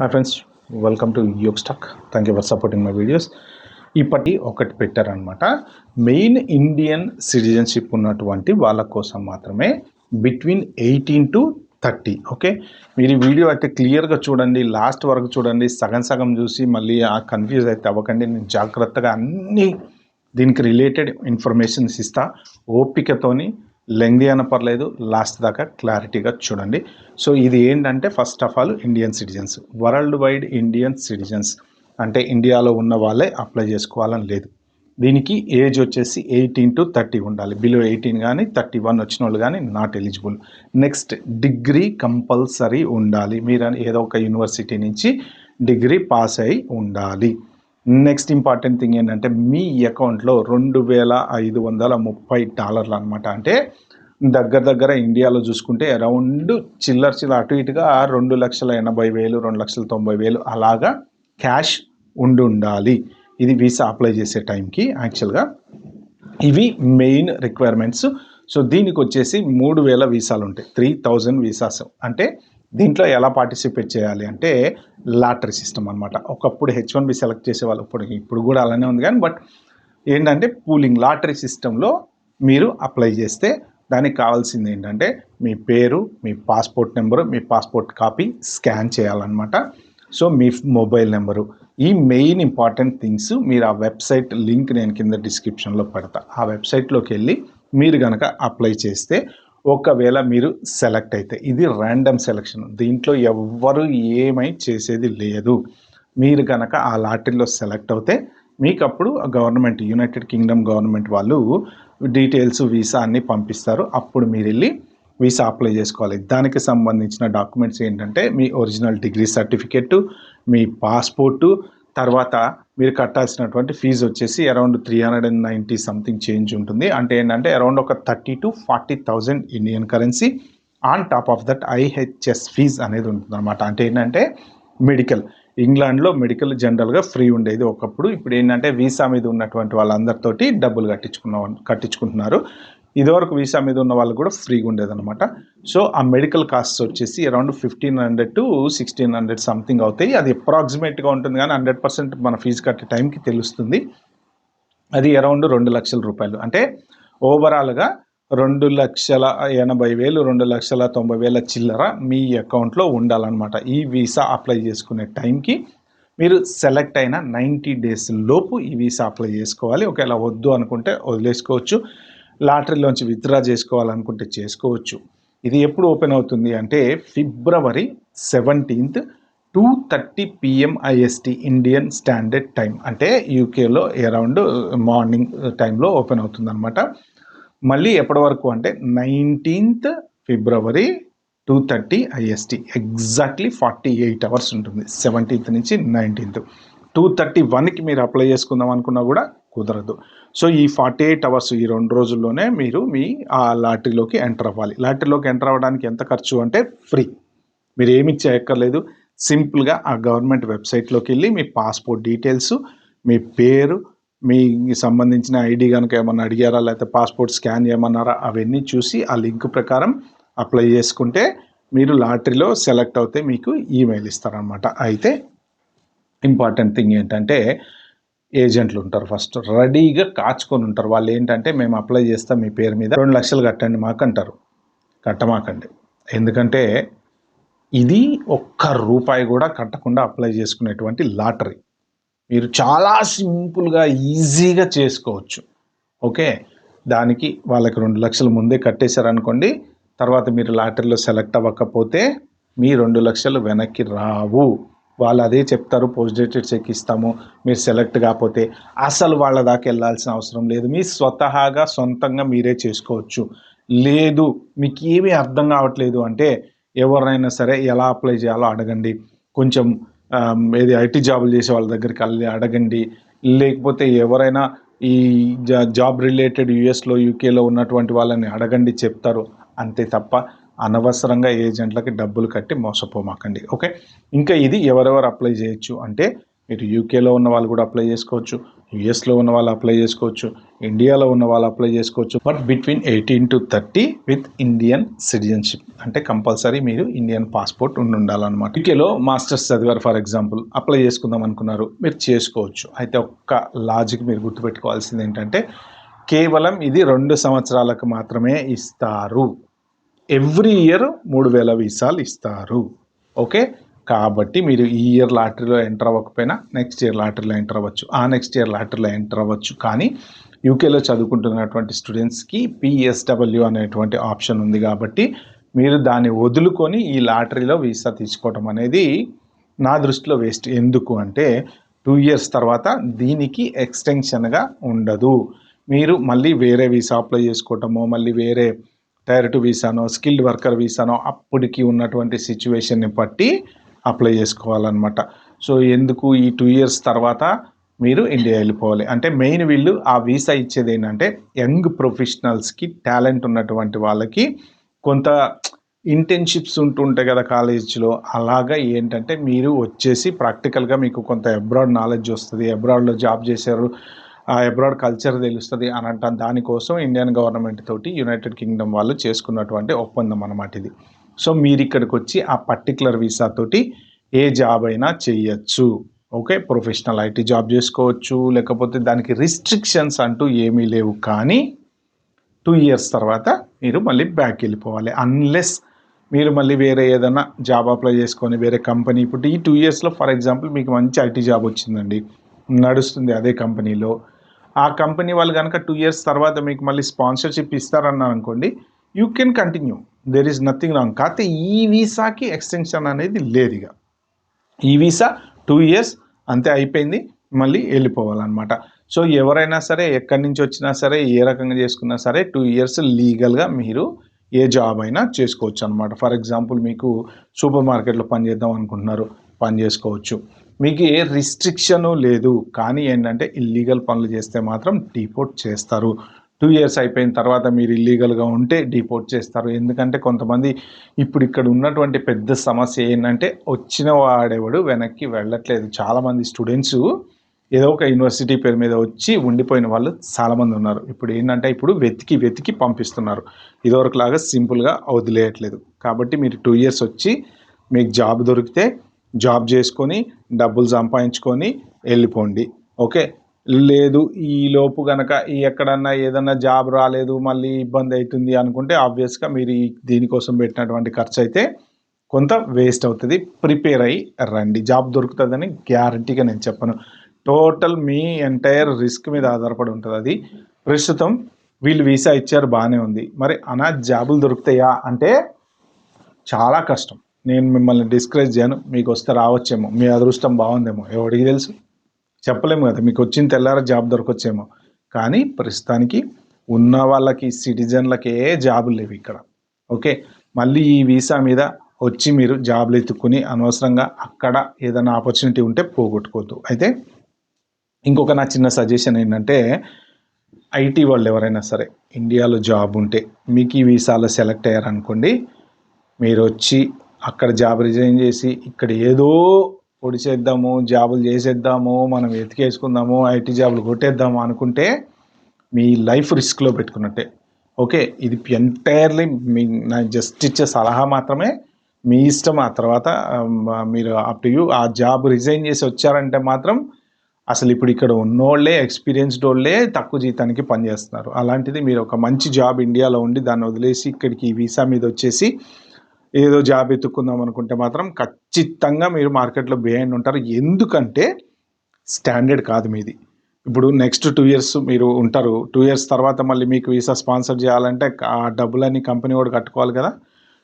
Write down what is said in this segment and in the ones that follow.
Hi friends, welcome to యోగ్ స్టాక్. Thank you for supporting my videos. ఇప్పటి ఒకటి పెట్టారనమాట, మెయిన్ ఇండియన్ సిటిజన్షిప్ ఉన్నటువంటి వాళ్ళ కోసం మాత్రమే బిట్వీన్ 18 to 30. ఓకే, మీరు ఈ వీడియో అయితే క్లియర్గా చూడండి, లాస్ట్ వరకు చూడండి. సగం సగం చూసి మళ్ళీ కన్ఫ్యూజ్ అయితే అవ్వకండి. నేను జాగ్రత్తగా అన్నీ దీనికి రిలేటెడ్ ఇన్ఫర్మేషన్స్ ఇస్తా. ఓపికతోని లెంగ్దీ అయినా పర్లేదు, లాస్ట్ దాకా క్లారిటీగా చూడండి. సో ఇది ఏంటంటే, first of all Indian citizens, world wide Indian citizens అంటే ఇండియాలో ఉన్న వాళ్ళే అప్లై చేసుకోవాలని లేదు. దీనికి ఏజ్ వచ్చేసి 18 to 30 ఉండాలి. బిలో 18 కానీ 31 వచ్చిన వాళ్ళు కానీ not eligible. Next, degree compulsory ఉండాలి. మీరు ఏదో ఒక యూనివర్సిటీ నుంచి డిగ్రీ పాస్ అయి ఉండాలి. నెక్స్ట్ ఇంపార్టెంట్ థింగ్ ఏంటంటే, మీ అకౌంట్లో $2,530 అనమాట. అంటే దగ్గర ఇండియాలో చూసుకుంటే అరౌండ్ చిల్లర అటు ఇటుగా 2,80,000 2,90,000 అలాగా క్యాష్ ఉండాలి. ఇది వీసా అప్లై చేసే టైంకి. యాక్చువల్గా ఇవి మెయిన్ రిక్వైర్మెంట్స్. సో దీనికి వచ్చేసి 3,000 వీసాలు ఉంటాయి, 3,000 వీసాస్. అంటే దీంట్లో ఎలా పార్టిసిపేట్ చేయాలి అంటే, లాటరీ సిస్టమ్ అనమాట. ఒకప్పుడు H1B సెలెక్ట్ చేసేవాళ్ళు, ఇప్పుడు కూడా అలానే ఉంది కానీ, బట్ ఏంటంటే పూలింగ్ లాటరీ సిస్టంలో మీరు అప్లై చేస్తే దానికి కావాల్సింది ఏంటంటే, మీ పేరు, మీ పాస్పోర్ట్ నెంబరు, మీ పాస్పోర్ట్ కాపీ స్కాన్ చేయాలన్నమాట. సో మీ మొబైల్ నెంబరు, ఈ మెయిన్ ఇంపార్టెంట్ థింగ్స్. మీరు ఆ వెబ్సైట్ లింక్ నేను కింద డిస్క్రిప్షన్లో పెడతా. ఆ వెబ్సైట్లోకి వెళ్ళి మీరు కనుక అప్లై చేస్తే, ఒకవేళ మీరు సెలెక్ట్ అయితే, ఇది ర్యాండమ్ సెలెక్షన్, దీంట్లో ఎవ్వరు ఏమై చేసేది లేదు. మీరు కనుక ఆ లాటరీలో సెలెక్ట్ అవుతే మీకు అప్పుడు గవర్నమెంట్, యునైటెడ్ కింగ్డమ్ గవర్నమెంట్ వాళ్ళు డీటెయిల్స్, వీసా అన్నీ పంపిస్తారు. అప్పుడు మీరు వెళ్ళి వీసా అప్లై చేసుకోవాలి. దానికి సంబంధించిన డాక్యుమెంట్స్ ఏంటంటే, మీ ఒరిజినల్ డిగ్రీ సర్టిఫికెట్, మీ పాస్పోర్టు, తర్వాత మీరు కట్టాల్సినటువంటి ఫీజు వచ్చేసి అరౌండ్ 390 సంథింగ్ చేంజ్ ఉంటుంది. అంటే ఏంటంటే అరౌండ్ ఒక 30,000 to 40,000 Indian currency. On top of that IHS fee అనేది ఉంటుంది అనమాట. అంటే ఏంటంటే మెడికల్, ఇంగ్లాండ్లో మెడికల్ జనరల్గా ఫ్రీ ఉండేది ఒకప్పుడు. ఇప్పుడు ఏంటంటే వీసా మీద ఉన్నటువంటి వాళ్ళందరితోటి డబ్బులు కట్టించుకుంటున్నారు. ఇదివరకు వీసా మీద ఉన్న వాళ్ళు కూడా ఫ్రీగా ఉండేదన్నమాట. సో ఆ మెడికల్ కాస్ట్ వచ్చేసి అరౌండ్ 1,500 to 1,600 సంథింగ్ అవుతాయి. అది అప్రాక్సిమేట్గా ఉంటుంది కానీ 100% మన ఫీజు కట్టే టైంకి తెలుస్తుంది. అది అరౌండ్ 2,00,000 రూపాయలు. అంటే ఓవరాల్గా 2,80,000 2,90,000 చిల్లర మీ అకౌంట్లో ఉండాలన్నమాట. ఈ వీసా అప్లై చేసుకునే టైంకి మీరు సెలెక్ట్ అయిన 90 days లోపు ఈ వీసా అప్లై చేసుకోవాలి. ఒకవేళ వద్దు అనుకుంటే వదిలేసుకోవచ్చు. లాటరీలోంచి విత్డ్రా చేసుకోవాలనుకుంటే చేసుకోవచ్చు. ఇది ఎప్పుడు ఓపెన్ అవుతుంది అంటే, February 17th 2:30 PM IST Indian standard time. అంటే యూకేలో అరౌండ్ మార్నింగ్ టైంలో ఓపెన్ అవుతుంది అనమాట. మళ్ళీ ఎప్పటి వరకు అంటే 19th February 2:30 IST, exactly 48 hours ఉంటుంది. 17th నుంచి 19th 2:31కి మీరు అప్లై చేసుకుందాం అనుకున్నా కూడా కుదరదు. సో ఈ 48 hours, ఈ 2 రోజుల్లోనే మీరు మీ ఆ లాటరీలోకి ఎంటర్ అవ్వాలి. లాటరీలోకి ఎంటర్ అవ్వడానికి ఎంత ఖర్చు అంటే ఫ్రీ, మీరు ఏమి చేయక్కర్లేదు. సింపుల్గా ఆ గవర్నమెంట్ వెబ్సైట్లోకి వెళ్ళి మీ పాస్పోర్ట్ డీటెయిల్స్, మీ పేరు, మీ సంబంధించిన ఐడి కనుక ఏమన్నా అడిగారా, లేకపోతే పాస్పోర్ట్ స్కాన్ చేయమన్నారా, అవన్నీ చూసి ఆ లింక్ ప్రకారం అప్లై చేసుకుంటే మీరు లాటరీలో సెలెక్ట్ అవుతే మీకు ఈమెయిల్ ఇస్తారనమాట. అయితే ఇంపార్టెంట్ థింగ్ ఏంటంటే, ఏజెంట్లు ఉంటారు, ఫస్ట్ రెడీగా కాచుకొని ఉంటారు. వాళ్ళు ఏంటంటే, మేము అప్లై చేస్తాం మీ పేరు మీద, 2 లక్షలు కట్టండి మాకు అంటారు. కట్టమాకండి. ఎందుకంటే ఇది ఒక్క రూపాయి కూడా కట్టకుండా అప్లై చేసుకునేటువంటి లాటరీ. మీరు చాలా సింపుల్గా ఈజీగా చేసుకోవచ్చు. ఓకే, దానికి వాళ్ళకి 2 లక్షలు ముందే కట్టేశారనుకోండి, తర్వాత మీరు లాటరీలో సెలెక్ట్ అవ్వకపోతే మీ 2 లక్షలు వెనక్కి రావు. వాళ్ళు అదే చెప్తారు, పోస్ట్ డేటెడ్ చెక్ ఇస్తాము, మీరు సెలెక్ట్ కాకపోతే. అసలు వాళ్ళ దాకా వెళ్ళాల్సిన అవసరం లేదు. మీ సొంతంగా మీరే చేసుకోవచ్చు. లేదు మీకు ఏమీ అర్థం కావట్లేదు అంటే, ఎవరినైనా సరే ఎలా అప్లై చేయాలో అడగండి. కొంచెం ఏది ఐటీ జాబులు చేసే వాళ్ళ దగ్గరికి వెళ్ళి అడగండి. లేకపోతే ఎవరైనా ఈ జాబ్ రిలేటెడ్ యూఎస్లో, యూకేలో ఉన్నటువంటి వాళ్ళని అడగండి, చెప్తారు. అంతే తప్ప అనవసరంగా ఏజెంట్లకి డబ్బులు కట్టి మోసపోమాకండి. ఓకే, ఇంకా ఇది ఎవరెవరు అప్లై చేయొచ్చు అంటే, మీరు యూకేలో ఉన్న వాళ్ళు కూడా అప్లై చేసుకోవచ్చు, యుఎస్లో ఉన్న వాళ్ళు అప్లై చేసుకోవచ్చు, ఇండియాలో ఉన్న వాళ్ళు అప్లై చేసుకోవచ్చు. But between 18 to 30 with Indian citizenship, అంటే కంపల్సరీ మీరు ఇండియన్ పాస్పోర్ట్ ఉండాలన్నమాట. యూకేలో మాస్టర్స్ చదివారు ఫర్ ఎగ్జాంపుల్, అప్లై చేసుకుందాం అనుకున్నారు, మీరు చేసుకోవచ్చు. అయితే ఒక్క లాజిక్ మీరు గుర్తుపెట్టుకోవాల్సింది ఏంటంటే కేవలం ఇది 2 సంవత్సరాలకు మాత్రమే ఇస్తారు. ఎవ్రీ ఇయర్ 3000 వీసాలు ఇస్తారు. ఓకే, కాబట్టి మీరు ఈ ఇయర్ లాటరీలో ఎంటర్ అవ్వకపోయినా నెక్స్ట్ ఇయర్ లాటరీలో ఎంటర్ అవ్వచ్చు, ఆ నెక్స్ట్ ఇయర్ లాటరీలో ఎంటర్ అవ్వచ్చు. కానీ యూకేలో చదువుకుంటున్నటువంటి స్టూడెంట్స్కి పిఎస్డబ్ల్యూ అనేటువంటి ఆప్షన్ ఉంది కాబట్టి మీరు దాన్ని వదులుకొని ఈ లాటరీలో వీసా తీసుకోవడం అనేది నా దృష్టిలో వేస్ట్. ఎందుకు అంటే 2 years తర్వాత దీనికి ఎక్స్టెన్షన్గా ఉండదు. మీరు మళ్ళీ వేరే వీసా అప్లై చేసుకోవటమో, మళ్ళీ వేరే టైర్ 2 వీసానో, స్కిల్డ్ వర్కర్ వీసానో అప్పటికి ఉన్నటువంటి సిచ్యువేషన్ని బట్టి అప్లై చేసుకోవాలన్నమాట. సో ఎందుకు ఈ 2 years తర్వాత మీరు ఇండియా వెళ్ళిపోవాలి అంటే మెయిన్ వీళ్ళు ఆ వీసా ఇచ్చేది ఏంటంటే యంగ్ ప్రొఫెషనల్స్కి, టాలెంట్ ఉన్నటువంటి వాళ్ళకి కొంత ఇంటర్న్షిప్స్ ఉంటుంటాయి కదా కాలేజ్లో, అలాగా ఏంటంటే మీరు వచ్చేసి ప్రాక్టికల్గా మీకు కొంత అబ్రాడ్ నాలెడ్జ్ వస్తుంది, అబ్రాడ్లో జాబ్ చేశారు, ఆ అబ్రాడ్ కల్చర్ తెలుస్తుంది అని అంటాం. దానికోసం ఇండియన్ గవర్నమెంట్ తోటి యునైటెడ్ కింగ్డమ్ వాళ్ళు చేసుకున్నటువంటి ఒప్పందం అన్నమాట ఇది. సో మీరు ఇక్కడికి వచ్చి ఆ పర్టికులర్ వీసా తోటి ఏ జాబ్ అయినా చేయొచ్చు. ఓకే, ప్రొఫెషనల్ ఐటీ జాబ్ చేసుకోవచ్చు, లేకపోతే దానికి రిస్ట్రిక్షన్స్ అంటూ ఏమీ లేవు. కానీ 2 years తర్వాత మీరు మళ్ళీ బ్యాక్ వెళ్ళిపోవాలి. అన్లెస్ మీరు మళ్ళీ వేరే ఏదైనా జాబ్ అప్లై చేసుకొని వేరే కంపెనీ, ఇప్పుడు ఈ 2 yearsలో ఫర్ ఎగ్జాంపుల్ మీకు మంచి ఐటీ జాబ్ వచ్చిందండి, నడుస్తుంది అదే కంపెనీలో, ఆ కంపెనీ వాళ్ళు కనుక 2 years తర్వాత మీకు మళ్ళీ స్పాన్సర్షిప్ ఇస్తారన్నారు అనుకోండి, you can continue, there is nothing wrong. కాకపోతే ఈ వీసాకి ఎక్స్టెన్షన్ అనేది లేదు. ఇక ఈ వీసా 2 years అంతే అయిపోయింది, మళ్ళీ వెళ్ళిపోవాలన్నమాట. సో ఎవరైనా సరే ఎక్కడి నుంచి వచ్చినా సరే ఏ రకంగా చేసుకున్నా సరే 2 years లీగల్గా మీరు ఏ జాబ్ అయినా చేసుకోవచ్చు అనమాట. ఫర్ ఎగ్జాంపుల్ మీకు సూపర్ మార్కెట్లో పని చేద్దాం అనుకుంటున్నారు, పని చేసుకోవచ్చు, మీకు ఏ రిస్ట్రిక్షను లేదు. కానీ ఏంటంటే ఇల్లీగల్ పనులు చేస్తే మాత్రం డిపోర్ట్ చేస్తారు. 2 years అయిపోయిన తర్వాత మీరు ఇల్లీగల్గా ఉంటే డిపోర్ట్ చేస్తారు. ఎందుకంటే కొంతమంది ఇప్పుడు ఇక్కడ ఉన్నటువంటి పెద్ద సమస్య ఏంటంటే వచ్చిన వాడెవడు వెనక్కి వెళ్ళట్లేదు. చాలామంది స్టూడెంట్స్ ఏదో ఒక యూనివర్సిటీ పేరు మీద వచ్చి ఉండిపోయిన వాళ్ళు చాలామంది ఉన్నారు. ఇప్పుడు ఏంటంటే ఇప్పుడు వెతికి పంపిస్తున్నారు, ఇదివరకులాగా సింపుల్గా వదిలేయట్లేదు. కాబట్టి మీరు 2 years వచ్చి మీకు జాబ్ దొరికితే జాబ్ చేసుకొని డబ్బులు సంపాదించుకొని వెళ్ళిపోండి. ఓకే, లేదు ఈ లోపు కనుక ఎక్కడన్నా ఏదన్నా జాబ్ రాలేదు మళ్ళీ ఇబ్బంది అవుతుంది అనుకుంటే ఆబ్వియస్గా మీరు దీనికోసం పెట్టినటువంటి ఖర్చు అయితే కొంత వేస్ట్ అవుతుంది. ప్రిపేర్ అయ్యి రండి, జాబ్ దొరుకుతుందని గ్యారంటీగా నేను చెప్పను. టోటల్ మీ ఎంటైర్ రిస్క్ మీద ఆధారపడి ఉంటుంది అది. ప్రస్తుతం వీళ్ళు వీసా ఇచ్చారు బాగానే ఉంది, మరి జాబులు దొరుకుతాయా అంటే చాలా కష్టం. నేను మిమ్మల్ని డిస్కరేజ్ చేయను, మీకు వస్తే రావచ్చేమో, మీ అదృష్టం బాగుందేమో, ఎవరికి తెలుసు, చెప్పలేము కదా. మీకు వచ్చిన తెల్లారా జాబ్ దొరకొచ్చేమో, కానీ ప్రస్తుతానికి ఉన్న వాళ్ళకి సిటిజన్లకే జాబులు లేవు ఇక్కడ. ఓకే, మళ్ళీ ఈ వీసా మీద వచ్చి మీరు జాబ్లు ఎత్తుక్కుని అనవసరంగా అక్కడ ఏదైనా ఆపర్చునిటీ ఉంటే పోగొట్టుకోవద్దు. అయితే ఇంకొక నా చిన్న సజెషన్ ఏంటంటే ఐటీ వాళ్ళు ఎవరైనా సరే ఇండియాలో జాబ్ ఉంటే మీకు ఈ వీసాలో సెలెక్ట్ అయ్యారనుకోండి, మీరు వచ్చి అక్కడ జాబ్ రిజైన్ చేసి ఇక్కడ ఏదో పొడిచేద్దాము, జాబులు చేసేద్దాము, మనం ఎతికేసుకుందాము, ఐటీ జాబులు కొట్టేద్దాము అనుకుంటే మీ లైఫ్ రిస్క్లో పెట్టుకున్నట్టే. ఓకే, ఇది ఎంటైర్లీ నా జస్ట్ ఇచ్చే సలహా మాత్రమే, మీ ఇష్టం. ఆ తర్వాత మీరు అప్ టు యూ. ఆ జాబ్ రిజైన్ చేసి వచ్చారంటే మాత్రం అసలు ఇప్పుడు ఇక్కడ ఉన్నోళ్ళే, ఎక్స్పీరియన్స్డ్ వాళ్ళే తక్కువ జీతానికి పనిచేస్తున్నారు. అలాంటిది మీరు ఒక మంచి జాబ్ ఇండియాలో ఉండి దాన్ని వదిలేసి ఇక్కడికి వీసా మీద వచ్చేసి ఏదో జాబ్ ఎత్తుక్కుందాం అనుకుంటే మాత్రం ఖచ్చితంగా మీరు మార్కెట్లో బిహైండ్ ఉంటారు. ఎందుకంటే స్టాండర్డ్ కాదు మీది. ఇప్పుడు నెక్స్ట్ 2 years మీరు ఉంటారు, 2 years తర్వాత మళ్ళీ మీకు వీసా స్పాన్సర్ చేయాలంటే ఆ డబ్బులన్నీ కంపెనీ వాడు కట్టుకోవాలి కదా.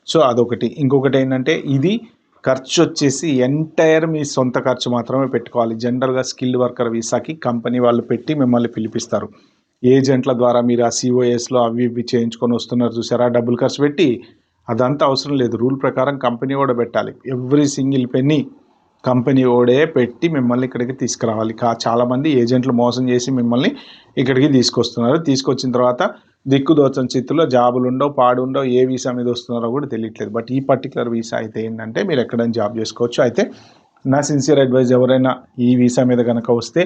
సో అదొకటి. ఇంకొకటి ఏంటంటే ఇది ఖర్చు వచ్చేసి ఎంటైర్ మీ సొంత ఖర్చు మాత్రమే పెట్టుకోవాలి. జనరల్గా స్కిల్డ్ వర్కర్ వీసాకి కంపెనీ వాళ్ళు పెట్టి మిమ్మల్ని పిలిపిస్తారు. ఏజెంట్ల ద్వారా మీరు ఆ సిఓఎస్లో అవి ఇవి చేయించుకొని వస్తున్నారు చూసారా, డబ్బులు ఖర్చు పెట్టి, అదంతా అవసరం లేదు. రూల్ ప్రకారం కంపెనీ కూడా పెట్టాలి. ఎవ్రీ సింగిల్ పెన్నీ కంపెనీ ఓడే పెట్టి మిమ్మల్ని ఇక్కడికి తీసుకురావాలి. చాలామంది ఏజెంట్లు మోసం చేసి మిమ్మల్ని ఇక్కడికి తీసుకొస్తున్నారు. తీసుకొచ్చిన తర్వాత దిక్కుదోచని చిత్తులో జాబులు ఉండవు, పాడు ఉండవు, ఏ వీసా మీద వస్తున్నారో కూడా తెలియట్లేదు. బట్ ఈ పర్టికులర్ వీసా అయితే ఏంటంటే మీరు ఎక్కడైనా జాబ్ చేసుకోవచ్చు. అయితే నా సిన్సియర్ అడ్వైజ్, ఎవరైనా ఈ వీసా మీద కనుక వస్తే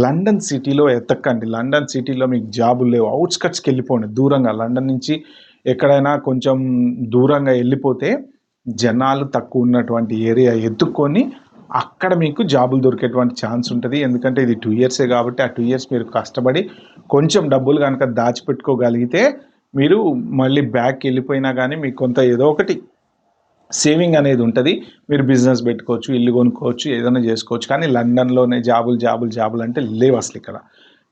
లండన్ సిటీలో ఎతక్కండి. లండన్ సిటీలో మీకు జాబులు లేవు, అవుట్స్కట్స్కి వెళ్ళిపోండి దూరంగా. లండన్ నుంచి ఎక్కడైనా కొంచెం దూరంగా వెళ్ళిపోతే జనాలు తక్కువ ఉన్నటువంటి ఏరియా ఎత్తుక్కొని అక్కడ మీకు జాబులు దొరికేటువంటి ఛాన్స్ ఉంటుంది. ఎందుకంటే ఇది 2 ఇయర్సే కాబట్టి ఆ 2 ఇయర్స్ మీరు కష్టపడి కొంచెం డబ్బులు కనుక దాచిపెట్టుకోగలిగితే మీరు మళ్ళీ బ్యాక్ వెళ్ళిపోయినా కానీ మీకు కొంత ఏదో ఒకటి సేవింగ్ అనేది ఉంటుంది. మీరు బిజినెస్ పెట్టుకోవచ్చు, ఇల్లు కొనుక్కోవచ్చు, ఏదైనా చేసుకోవచ్చు. కానీ లండన్లోనే జాబులు అంటే లేవు అసలు ఇక్కడ.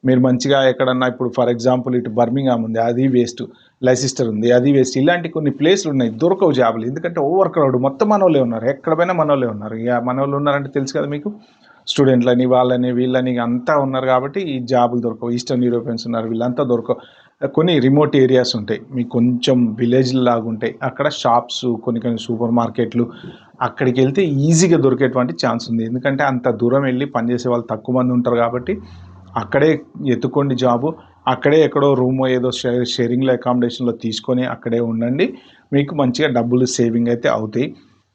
మీరు మంచిగా ఎక్కడన్నా ఇప్పుడు ఫర్ ఎగ్జాంపుల్ ఇటు బర్మింగ్హామ్ ఉంది, అది వేస్ట్. లైసిస్టర్ ఉంది, అది వేస్ట్. ఇలాంటి కొన్ని ప్లేస్లు ఉన్నాయి, దొరకవు జాబులు. ఎందుకంటే ఓవర్ క్రౌడ్, మొత్తం మనోళ్ళే ఉన్నారు, ఎక్కడ పోయినా మనోళ్ళే ఉన్నారు. ఇక మనోళ్ళు ఉన్నారంటే తెలుసు కదా మీకు, స్టూడెంట్లని వాళ్ళని వీళ్ళని అంతా ఉన్నారు కాబట్టి ఈ జాబులు దొరకవు. ఈస్టర్న్ యూరోపియన్స్ ఉన్నారు, వీళ్ళంతా దొరకవు. కొన్ని రిమోట్ ఏరియాస్ ఉంటాయి, మీకు కొంచెం విలేజ్ లాగా ఉంటాయి, అక్కడ షాప్స్, కొన్ని సూపర్ మార్కెట్లు, అక్కడికి వెళ్తే ఈజీగా దొరికేటువంటి ఛాన్స్ ఉంది. ఎందుకంటే అంత దూరం వెళ్ళి పనిచేసే వాళ్ళు తక్కువ మంది ఉంటారు కాబట్టి అక్కడే ఎత్తుకోండి జాబు. అక్కడే ఎక్కడో రూమ్ ఏదో షేరింగ్లో అకామిడేషన్లో తీసుకొని అక్కడే ఉండండి. మీకు మంచిగా డబ్బులు సేవింగ్ అయితే అవుతాయి.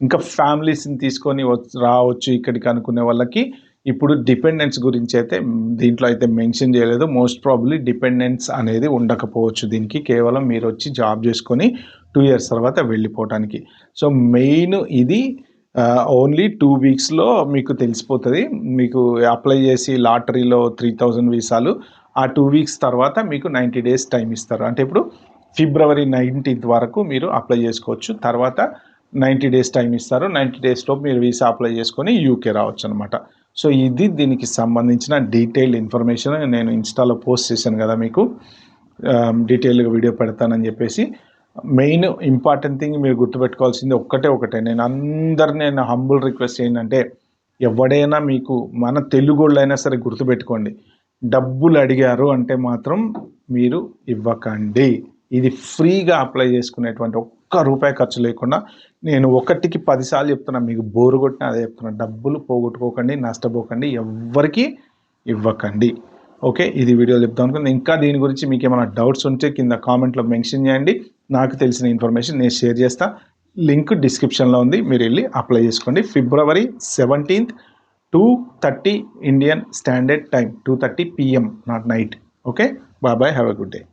ఇంకా ఫ్యామిలీస్ని తీసుకొని రావచ్చు ఇక్కడికి అనుకునే వాళ్ళకి ఇప్పుడు డిపెండెన్స్ గురించి అయితే దీంట్లో అయితే మెన్షన్ చేయలేదు. మోస్ట్ ప్రాబబ్లీ డిపెండెన్స్ అనేది ఉండకపోవచ్చు దీనికి, కేవలం మీరు వచ్చి జాబ్ చేసుకొని 2 ఇయర్స్ తర్వాత వెళ్ళిపోవటానికి. సో మెయిన్ ఇది ఓన్లీ 2 వీక్స్లో మీకు తెలిసిపోతుంది. మీకు అప్లై చేసి లాటరీలో 3000 వీసాలు, ఆ 2 వీక్స్ తర్వాత మీకు 90 డేస్ టైం ఇస్తారు. అంటే ఇప్పుడు ఫిబ్రవరి 19th వరకు మీరు అప్లై చేసుకోవచ్చు. తర్వాత 90 డేస్ టైం ఇస్తారు. 90 డేస్లో మీరు వీసా అప్లై చేసుకొని యూకే రావచ్చు అనమాట. సో ఇది దీనికి సంబంధించిన డీటెయిల్డ్ ఇన్ఫర్మేషన్. నేను ఇన్స్టాలో పోస్ట్ చేశాను కదా మీకు, డీటెయిల్గా వీడియో పెడతానని చెప్పేసి. మెయిన్ ఇంపార్టెంట్ థింగ్ మీరు గుర్తుపెట్టుకోవాల్సింది ఒకటే. నేను హంబుల్ రిక్వెస్ట్ ఏంటంటే, ఎవడైనా మీకు మన తెలుగోళ్ళు అయినా సరే గుర్తుపెట్టుకోండి, డబ్బులు అడిగారు అంటే మాత్రం మీరు ఇవ్వకండి. ఇది ఫ్రీగా అప్లై చేసుకునేటువంటి, ఒక్క రూపాయి ఖర్చు లేకుండా. నేను 1కి 10 సార్లు చెప్తున్నా, మీకు బోరు కొట్టినా అదే చెప్తున్నా, డబ్బులు పోగొట్టుకోకండి, నష్టపోకండి, ఎవ్వరికి ఇవ్వకండి. ఓకే, ఇది వీడియోలో చెప్తాను అనుకుంది. ఇంకా దీని గురించి మీకు ఏమైనా డౌట్స్ ఉంటే కింద కామెంట్లో మెన్షన్ చేయండి. నాకు తెలిసిన ఇన్ఫర్మేషన్ నేను షేర్ చేస్తా. లింక్ డిస్క్రిప్షన్లో ఉంది, మీరు వెళ్ళి అప్లై చేసుకోండి. ఫిబ్రవరి 17th 2:30 Indian standard time, 2:30 PM, not night. Okay, bye, have a good day.